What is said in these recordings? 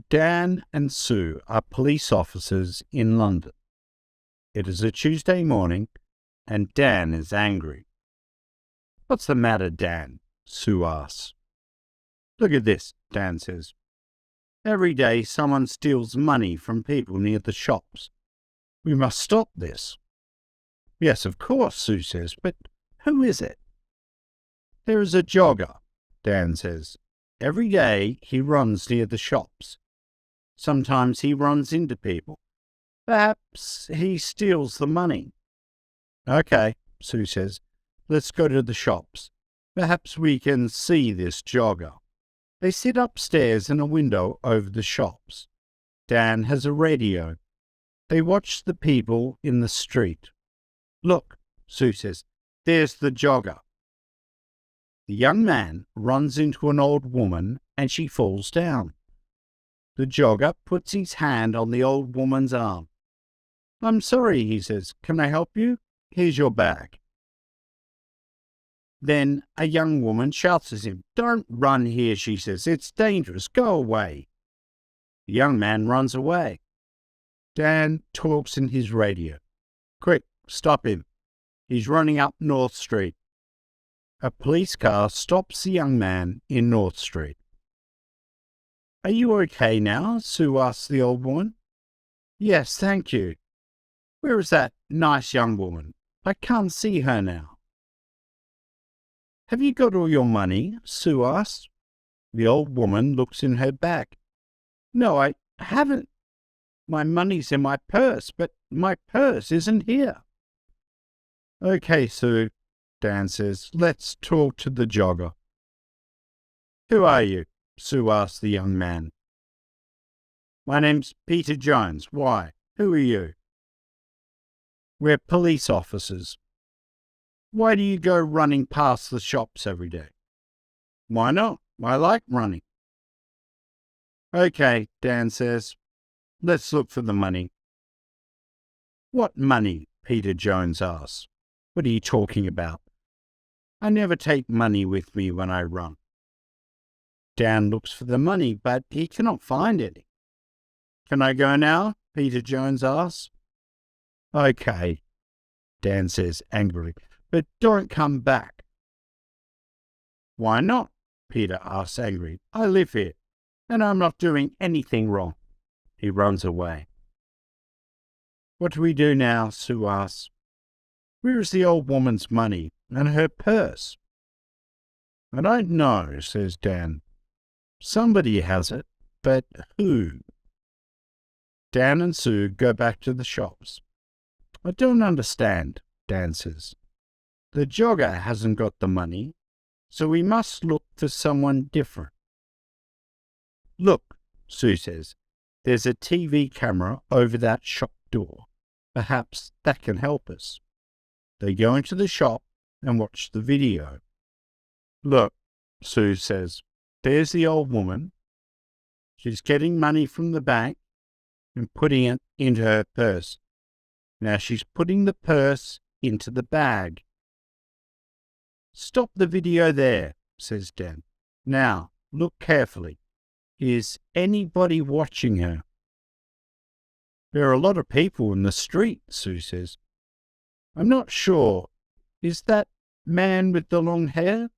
Dan and Sue are police officers in London. It is a Tuesday morning, and Dan is angry. "What's the matter, Dan?" Sue asks. "Look at this," Dan says. "Every day someone steals money from people near the shops. We must stop this." "Yes, of course," Sue says, "but who is it?" "There is a jogger," Dan says. "Every day he runs near the shops. Sometimes he runs into people. Perhaps he steals the money." "Okay," Sue says. "Let's go to the shops. Perhaps we can see this jogger." They sit upstairs in a window over the shops. Dan has a radio. They watch the people in the street. "Look," Sue says, "there's the jogger." The young man runs into an old woman and she falls down. The jogger puts his hand on the old woman's arm. "I'm sorry," he says. "Can I help you? Here's your bag." Then a young woman shouts at him. "Don't run here," she says. "It's dangerous. Go away." The young man runs away. Dan talks in his radio. "Quick, stop him. He's running up North Street." A police car stops the young man in North Street. "Are you okay now?" Sue asks the old woman. "Yes, thank you." "Where is that nice young woman? I can't see her now." "Have you got all your money?" Sue asks. The old woman looks in her bag. "No, I haven't. My money's in my purse, but my purse isn't here." "Okay, Sue," Dan says. "Let's talk to the jogger." "Who are you?" Sue asks the young man. "My name's Peter Jones. Why? Who are you?" "We're police officers." "Why do you go running past the shops every day?" "Why not? I like running." "Okay," Dan says. "Let's look for the money." "What money?" Peter Jones asks. "What are you talking about? I never take money with me when I run." Dan looks for the money, but he cannot find any. "Can I go now?" Peter Jones asks. "Okay," Dan says angrily, "but don't come back." "Why not?" Peter asks angrily. "I live here, and I'm not doing anything wrong." He runs away. "What do we do now?" Sue asks. "Where is the old woman's money and her purse?" "I don't know," says Dan. "Somebody has it, but who?" Dan and Sue go back to the shops. "I don't understand," Dan says. "The jogger hasn't got the money, so we must look for someone different." "Look," Sue says, "there's a TV camera over that shop door. Perhaps that can help us." They go into the shop and watch the video. "Look," Sue says, "there's the old woman. She's getting money from the bank and putting it into her purse. Now she's putting the purse into the bag." "Stop the video there," says Dan. "Now, look carefully. Is anybody watching her?" "There are a lot of people in the street," Sue says. "I'm not sure. Is that man with the long hair?"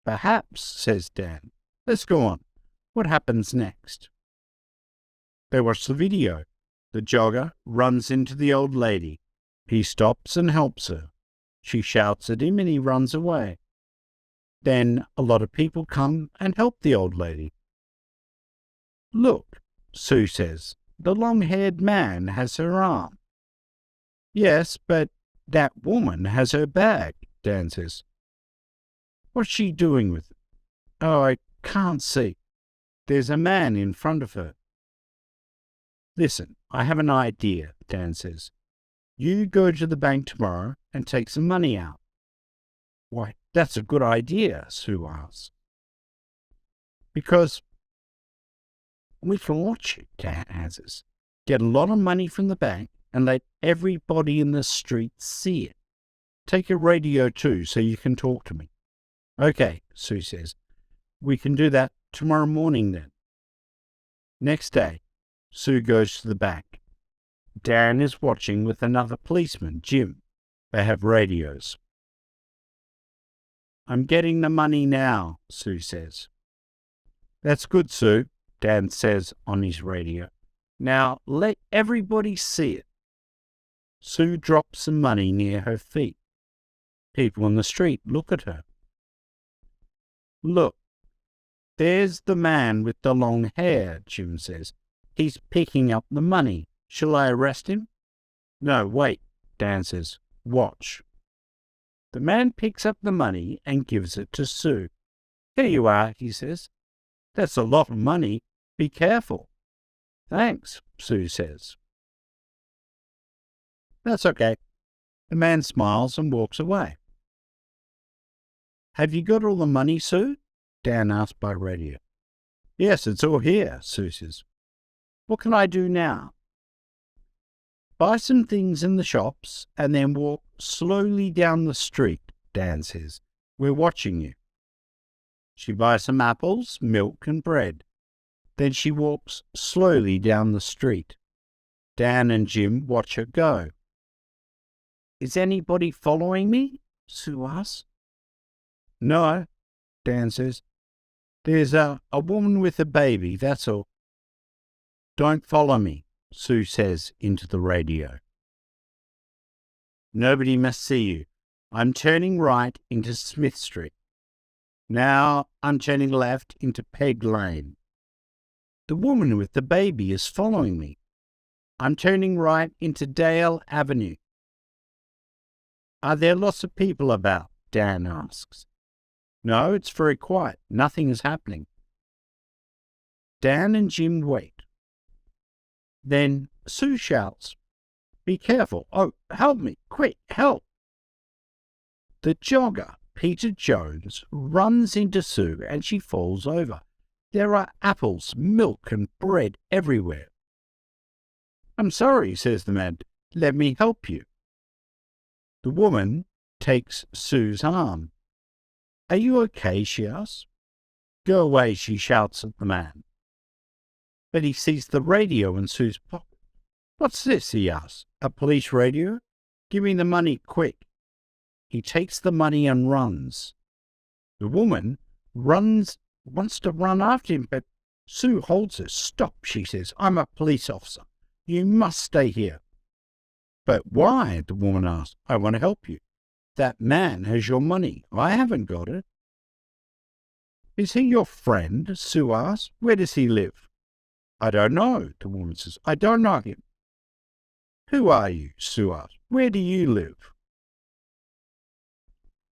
"Perhaps," says Dan. "Let's go on. What happens next?" They watch the video. The jogger runs into the old lady. He stops and helps her. She shouts at him and he runs away. Then a lot of people come and help the old lady. "Look," Sue says, "the long-haired man has her arm." "Yes, but that woman has her bag," Dan says. "What's she doing with it?" "Oh, I can't see. There's a man in front of her." "Listen, I have an idea," Dan says. "You go to the bank tomorrow and take some money out." "Why, that's a good idea," Sue asks. "Because we can watch it," Dan answers. "Get a lot of money from the bank and let everybody in the street see it. Take a radio too so you can talk to me." "Okay," Sue says. "We can do that tomorrow morning then." Next day, Sue goes to the bank. Dan is watching with another policeman, Jim. They have radios. I'm getting the money now, Sue says. That's good, Sue, Dan says on his radio. Now let everybody see it. Sue drops some money near her feet. People on the street look at her. Look, there's the man with the long hair, Jim says. He's picking up the money. Shall I arrest him? No, wait, Dan says. Watch. The man picks up the money and gives it to Sue. Here you are, he says. That's a lot of money. Be careful. Thanks, Sue says. That's okay. The man smiles and walks away. Have you got all the money, Sue? Dan asked by radio. Yes, it's all here, Sue says. What can I do now? Buy some things in the shops and then walk slowly down the street, Dan says. We're watching you. She buys some apples, milk and bread. Then she walks slowly down the street. Dan and Jim watch her go. Is anybody following me? Sue asks. No, Dan says. There's a woman with a baby, that's all. Don't follow me, Sue says into the radio. Nobody must see you. I'm turning right into Smith Street. Now I'm turning left into Peg Lane. The woman with the baby is following me. I'm turning right into Dale Avenue. Are there lots of people about? Dan asks. No, it's very quiet. Nothing is happening. Dan and Jim wait. Then Sue shouts, Be careful. Oh, help me. Quick, help. The jogger, Peter Jones, runs into Sue and she falls over. There are apples, milk and bread everywhere. I'm sorry, says the man. Let me help you. The woman takes Sue's arm. Are you okay? She asks. Go away, she shouts at the man. But he sees the radio in Sue's pocket. What's this? He asks. A police radio? Give me the money, quick. He takes the money and runs. The woman wants to run after him, but Sue holds her. Stop, she says. I'm a police officer. You must stay here. But why? The woman asks. I want to help you. That man has your money. I haven't got it. Is he your friend? Sue asks. Where does he live? I don't know, the woman says. I don't know him. Who are you? Sue asks. Where do you live?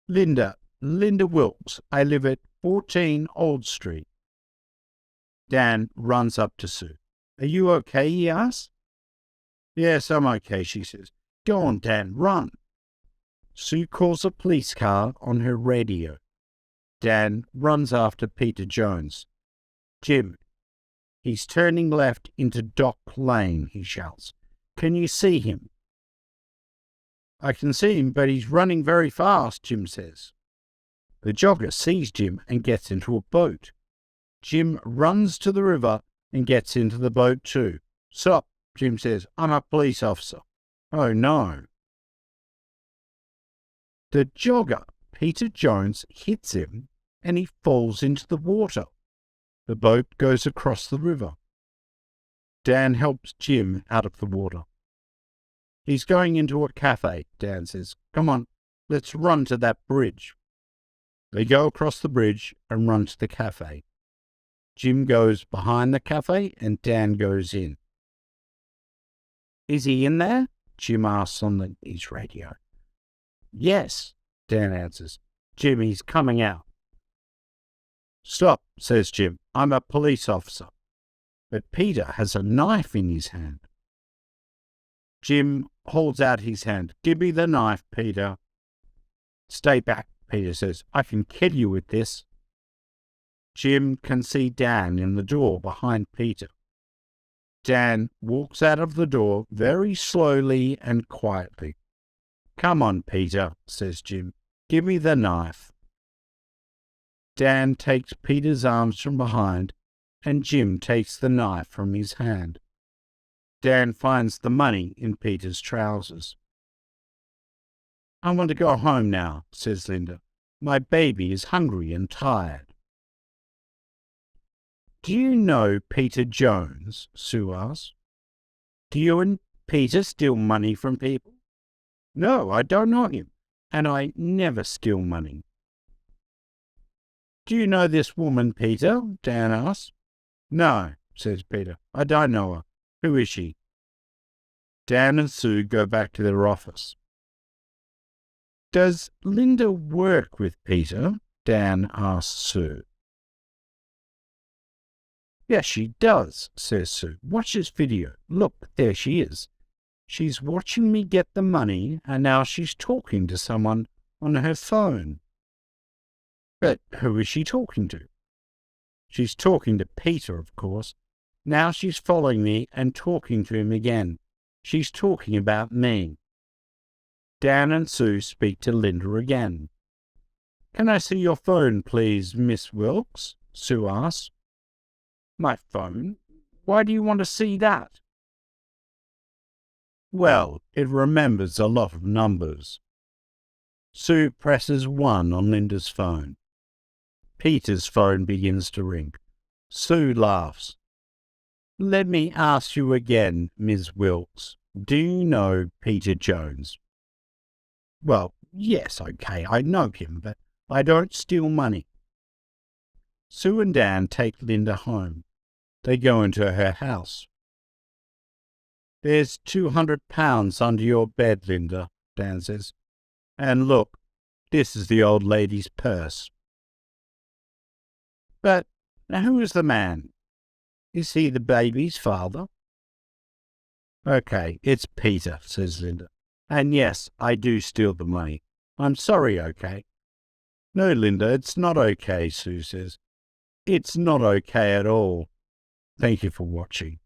Linda Wilkes. I live at 14 Old Street. Dan runs up to Sue. Are you okay? He asks. Yes, I'm okay, she says. Go on, Dan, run. Sue calls a police car on her radio. Dan runs after Peter Jones. Jim, he's turning left into Dock Lane, he shouts. Can you see him? I can see him, but he's running very fast, Jim says. The jogger sees Jim and gets into a boat. Jim runs to the river and gets into the boat too. Stop, Jim says. I'm a police officer. Oh no. The jogger, Peter Jones, hits him and he falls into the water. The boat goes across the river. Dan helps Jim out of the water. He's going into a cafe, Dan says. Come on, let's run to that bridge. They go across the bridge and run to the cafe. Jim goes behind the cafe and Dan goes in. Is he in there? Jim asks on his radio. Yes, Dan answers. Jim, he's coming out. Stop, says Jim. I'm a police officer. But Peter has a knife in his hand. Jim holds out his hand. Give me the knife, Peter. Stay back, Peter says. I can kill you with this. Jim can see Dan in the door behind Peter. Dan walks out of the door very slowly and quietly. Come on, Peter, says Jim. Give me the knife. Dan takes Peter's arms from behind, and Jim takes the knife from his hand. Dan finds the money in Peter's trousers. "I want to go home now," says Linda. "My baby is hungry and tired." "Do you know Peter Jones?" Sue asks. "Do you and Peter steal money from people?" "No, I don't know him, and I never steal money." "Do you know this woman, Peter?" Dan asks. "No," says Peter. "I don't know her. Who is she?" Dan and Sue go back to their office. "Does Linda work with Peter?" Dan asks Sue. "Yes, she does," says Sue. "Watch this video. Look, there she is. She's watching me get the money, and now she's talking to someone on her phone." "But who is she talking to?" "She's talking to Peter, of course. Now she's following me and talking to him again. She's talking about me." Dan and Sue speak to Linda again. "Can I see your phone, please, Miss Wilkes?" Sue asks. "My phone? Why do you want to see that?" "Well, it remembers a lot of numbers." Sue presses 1 on Linda's phone. Peter's phone begins to ring. Sue laughs. "Let me ask you again, Miss Wilkes. Do you know Peter Jones?" "Well, yes, okay, I know him, but I don't steal money." Sue and Dan take Linda home. They go into her house. "There's £200 under your bed, Linda," Dan says. "And look, this is the old lady's purse." "But who is the man? Is he the baby's father?" "Okay, it's Peter," says Linda. "And yes, I do steal the money. I'm sorry, okay?" "No, Linda, it's not okay," Sue says. "It's not okay at all." Thank you for watching.